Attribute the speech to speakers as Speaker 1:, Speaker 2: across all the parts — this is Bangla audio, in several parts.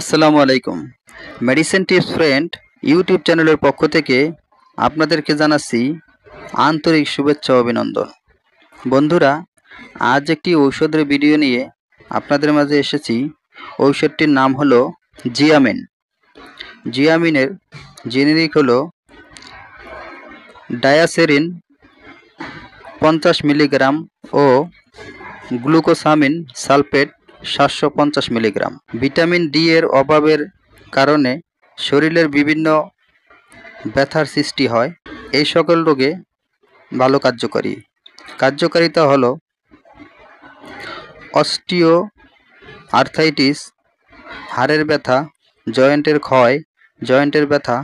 Speaker 1: আসসালামু আলাইকুম। মেডিসিন টিপস ফ্রেন্ড ইউটিউব চ্যানেলের পক্ষ থেকে আপনাদেরকে জানাচ্ছি আন্তরিক শুভেচ্ছা ও অভিনন্দন। বন্ধুরা, আজ একটি ঔষধের ভিডিও নিয়ে আপনাদের মাঝে এসেছি। ঔষধটির নাম হলো জিয়ামিন। জিয়ামিনের জেনেরিক হলো ডায়াসেরিন 50 মিলিগ্রাম ও glucosamine sulphate 750 milligram. Vitamin D এর অভাবের কারণে শরীরের বিভিন্ন ব্যথার সৃষ্টি হয়। এই সকল রোগে ভালো কার্যকারিতা হলো অস্টিও আর্থাইটিস, হাড়ের ব্যথা, জয়েন্টের ব্যথা।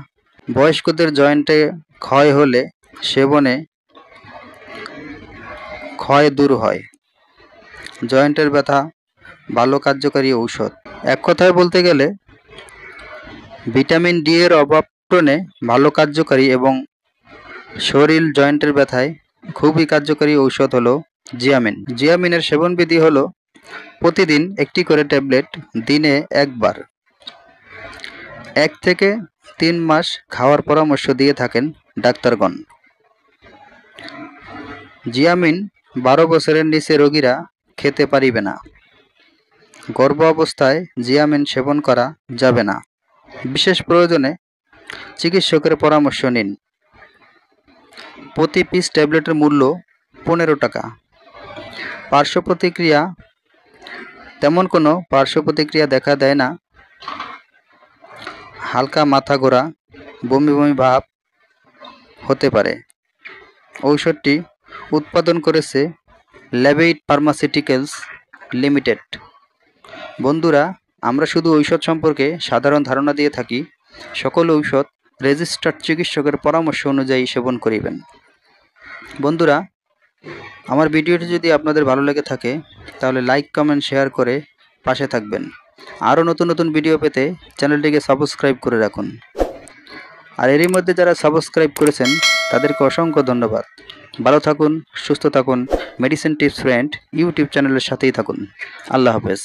Speaker 1: বয়স্কদের জয়েন্টে ক্ষয় হলে সেবনে ক্ষয় দূর হয়। জয়েন্টের ব্যথা ভালো কার্যকারী ঔষধ। এক কথায় বলতে গেলে ভিটামিন ডি এর অভাব পূরণে ভালো কার্যকারী এবং শরীর জয়েন্টের ব্যথায় খুবই কার্যকারী ঔষধ হলো জিয়ামিন। জিয়ামিনের সেবনবিধি হলো প্রতিদিন একটি করে ট্যাবলেট দিনে একবার 1 থেকে 3 মাস খাওয়ার পরামর্শ দিয়ে থাকেন ডাক্তারগণ। জিয়ামিন 12 বছরের নিচে রোগীরা খেতে পারিবে না। গর্ভ অবস্থায় জিয়ামিন সেবন করা যাবে না। বিশেষ প্রয়োজনে চিকিৎসকের পরামর্শ নিন। প্রতি পিস ট্যাবলেটের মূল্য 15 টাকা। পার্শ্বপ্রতিক্রিয়া তেমন কোনো পার্শ্বপ্রতিক্রিয়া দেখা দেয় না। হালকা মাথা ঘোরা, বমি বমি ভাব হতে পারে। ঔষধটি উৎপাদন করেছে ল্যাবেইড ফার্মাসিউটিক্যালস লিমিটেড। বন্ধুরা, আমরা শুধু ঔষধ সম্পর্কে সাধারণ ধারণা দিয়ে থাকি। সকল ঔষধ রেজিস্টার্ড চিকিৎসকের পরামর্শ অনুযায়ী সেবন করিবেন। বন্ধুরা, আমার ভিডিওটি যদি আপনাদের ভালো লেগে থাকে তাহলে লাইক, কমেন্ট, শেয়ার করে পাশে থাকবেন। আরও নতুন নতুন ভিডিও পেতে চ্যানেলটিকে সাবস্ক্রাইব করে রাখুন। আর এরই মধ্যে যারা সাবস্ক্রাইব করেছেন তাদেরকে অসংখ্য ধন্যবাদ। ভালো থাকুন, সুস্থ থাকুন। মেডিসিন টিপস ফ্রেন্ড ইউটিউব চ্যানেলের সাথেই থাকুন। আল্লাহ হাফেজ।